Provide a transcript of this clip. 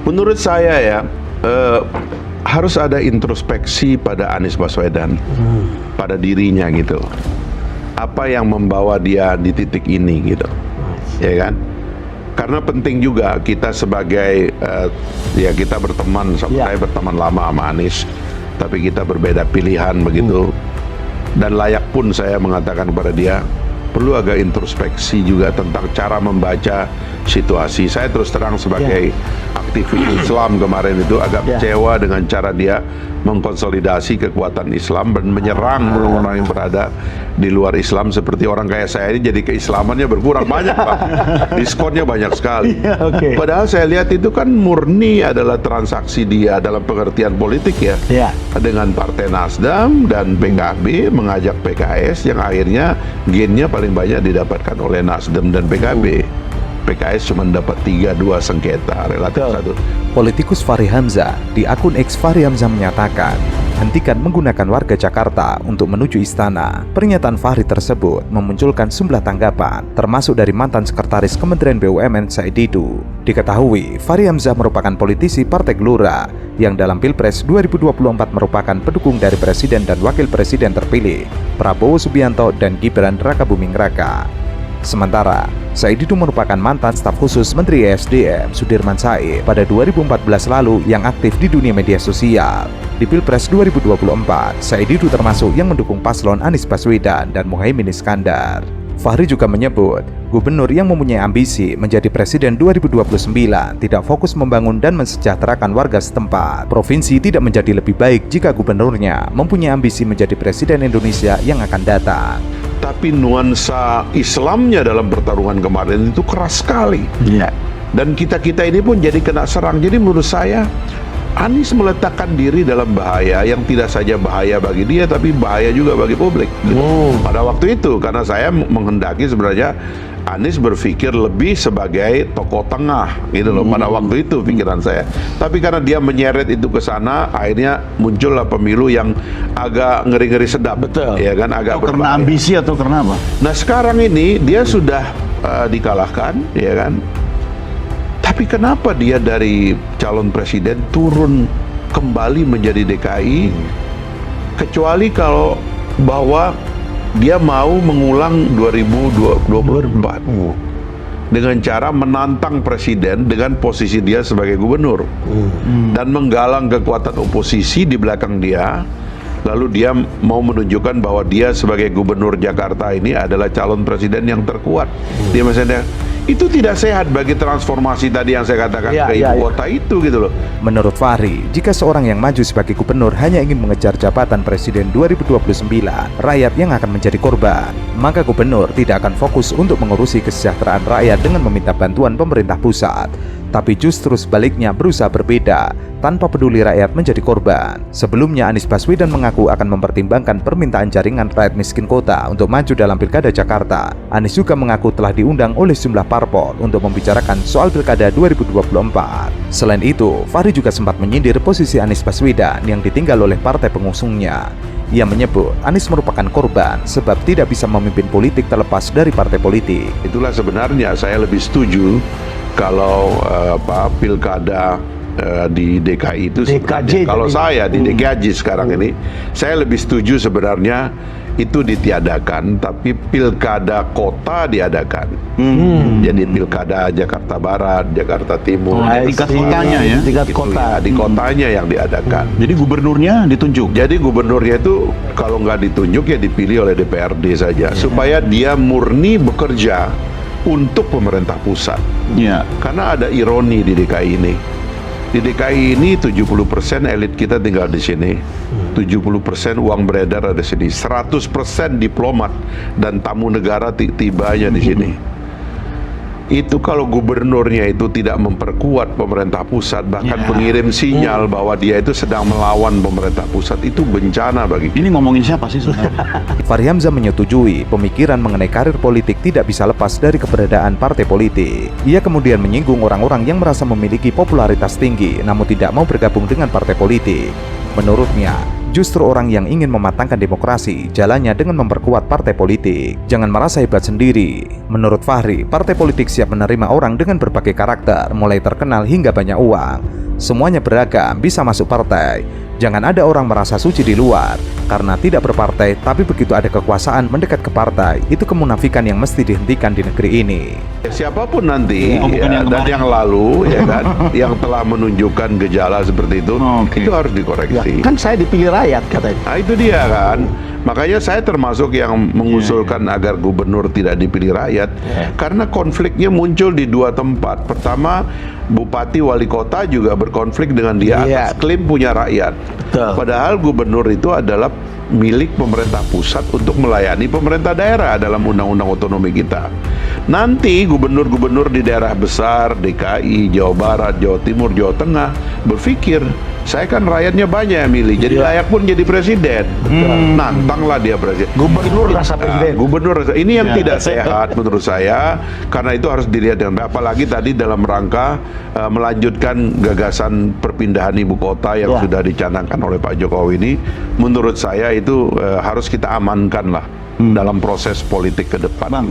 Menurut saya ya, harus ada introspeksi pada Anies Baswedan, pada dirinya gitu. Apa yang membawa dia di titik ini gitu, ya kan? Karena penting juga kita sebagai ya kita berteman, saya berteman lama sama Anies, tapi kita berbeda pilihan begitu. Dan layak pun saya mengatakan kepada dia, perlu agak introspeksi juga tentang cara membaca situasi. Saya terus terang sebagai aktivis Islam kemarin itu agak kecewa dengan cara dia mengkonsolidasi kekuatan Islam dan menyerang orang-orang yang berada di luar Islam, seperti orang kayak saya ini jadi keislamannya berkurang banyak, Pak. Diskonnya banyak sekali. Padahal saya lihat itu kan murni adalah transaksi dia dalam pengertian politik ya. Dengan Partai Nasdem dan PKB mengajak PKS yang akhirnya gainnya paling banyak didapatkan oleh Nasdem dan PKB. PKS cuma dapat 3-2 sengketa relatif satu. Politikus Fahri Hamzah di akun X Fahri Hamzah menyatakan, hentikan menggunakan warga Jakarta untuk menuju istana. Pernyataan Fahri tersebut memunculkan sejumlah tanggapan, termasuk dari mantan sekretaris Kementerian BUMN Said Didu. Diketahui, Fahri Hamzah merupakan politisi Partai Gelora yang dalam Pilpres 2024 merupakan pendukung dari Presiden dan Wakil Presiden terpilih Prabowo Subianto dan Gibran Rakabuming Raka. Sementara, Said Didu merupakan mantan staf khusus Menteri ESDM Sudirman Said pada 2014 lalu yang aktif di dunia media sosial. Di Pilpres 2024, Said Didu termasuk yang mendukung paslon Anies Baswedan dan Muhaimin Iskandar. Fahri juga menyebut, gubernur yang mempunyai ambisi menjadi presiden 2029 tidak fokus membangun dan mensejahterakan warga setempat. Provinsi tidak menjadi lebih baik jika gubernurnya mempunyai ambisi menjadi presiden Indonesia yang akan datang. Tapi nuansa Islamnya dalam pertarungan kemarin itu keras sekali. Dan kita-kita ini pun jadi kena serang. Jadi menurut saya, Anies meletakkan diri dalam bahaya yang tidak saja bahaya bagi dia, tapi bahaya juga bagi publik. Pada waktu itu, karena saya menghendaki sebenarnya Anies berpikir lebih sebagai tokoh tengah, gitu loh. Pada waktu itu pikiran saya. Tapi karena dia menyeret itu ke sana, akhirnya muncullah pemilu yang agak ngeri-ngeri sedap. Ya kan, agak berbahaya. Karena ambisi atau karena apa? Nah sekarang ini dia sudah dikalahkan, ya kan. Tapi kenapa dia dari calon presiden turun kembali menjadi DKI, kecuali kalau bahwa dia mau mengulang 2024 dengan cara menantang presiden dengan posisi dia sebagai gubernur dan menggalang kekuatan oposisi di belakang dia. Lalu dia mau menunjukkan bahwa dia sebagai gubernur Jakarta ini adalah calon presiden yang terkuat. Dia misalnya, itu tidak sehat bagi transformasi tadi yang saya katakan ke ibu kota itu gitu loh. Menurut Fahri, jika seorang yang maju sebagai gubernur hanya ingin mengejar jabatan presiden 2029, rakyat yang akan menjadi korban, maka gubernur tidak akan fokus untuk mengurusi kesejahteraan rakyat dengan meminta bantuan pemerintah pusat, tapi justru sebaliknya berusaha berbeda, tanpa peduli rakyat menjadi korban. Sebelumnya Anies Baswedan mengaku akan mempertimbangkan permintaan jaringan rakyat miskin kota untuk maju dalam Pilkada Jakarta. Anies juga mengaku telah diundang oleh sejumlah parpol untuk membicarakan soal Pilkada 2024. Selain itu, Fahri juga sempat menyindir posisi Anies Baswedan yang ditinggal oleh partai pengusungnya. Ia menyebut Anies merupakan korban sebab tidak bisa memimpin politik terlepas dari partai politik. Itulah sebenarnya saya lebih setuju kalau Pilkada di DKI itu sebenarnya, kalau saya di DKI sekarang ini, saya lebih setuju sebenarnya itu ditiadakan, tapi pilkada kota diadakan. Jadi pilkada Jakarta Barat, Jakarta Timur, tingkat kotanya ya, tingkat kota, di kotanya yang diadakan. Jadi gubernurnya ditunjuk. Jadi gubernurnya itu kalau nggak ditunjuk ya dipilih oleh DPRD saja, supaya dia murni bekerja untuk pemerintah pusat. Karena ada ironi di DKI ini. Di DKI ini 70% elit kita tinggal di sini, 70% uang beredar ada di sini, 100% diplomat dan tamu negara tibanya di sini. Itu kalau gubernurnya itu tidak memperkuat pemerintah pusat, bahkan mengirim sinyal bahwa dia itu sedang melawan pemerintah pusat, itu bencana bagi kita. Ini ngomongin siapa sih sebenarnya? Fahri Hamzah menyetujui pemikiran mengenai karir politik tidak bisa lepas dari keberadaan partai politik. Ia kemudian menyinggung orang-orang yang merasa memiliki popularitas tinggi namun tidak mau bergabung dengan partai politik. Menurutnya, Justru orang yang ingin mematangkan demokrasi jalannya dengan memperkuat partai politik. Jangan merasa hebat sendiri. Menurut Fahri, partai politik siap menerima orang dengan berbagai karakter, mulai terkenal hingga banyak uang. Semuanya beragam, bisa masuk partai. Jangan ada orang merasa suci di luar karena tidak berpartai, tapi begitu ada kekuasaan mendekat ke partai, itu kemunafikan yang mesti dihentikan di negeri ini. Siapapun nanti Oh, bukan yang dan kemarin. yang lalu ya kan, yang telah menunjukkan gejala seperti itu, Oke. itu harus Ya, dikoreksi. kan saya dipilih rakyat katanya. Nah itu dia kan. Makanya saya termasuk yang mengusulkan agar gubernur tidak dipilih rakyat. Karena konfliknya muncul di dua tempat. Pertama, bupati wali kota juga berkonflik dengan dia Iya. atas klaim punya rakyat. Betul. Padahal gubernur itu adalah milik pemerintah pusat untuk melayani pemerintah daerah dalam undang-undang otonomi kita. Nanti gubernur-gubernur di daerah besar, DKI, Jawa Barat, Jawa Timur, Jawa Tengah berpikir, saya kan rakyatnya banyak yang milih, jadi layak pun jadi presiden. Nantanglah dia presiden. Gubernur rasa presiden. Gubernur ini yang Ya. tidak sehat menurut saya, karena itu harus dilihat dengan baik. Apalagi tadi dalam rangka melanjutkan gagasan perpindahan ibu kota yang Ya. sudah dicanangkan oleh Pak Jokowi ini, menurut saya itu harus kita amankan lah dalam proses politik ke depan. Bang,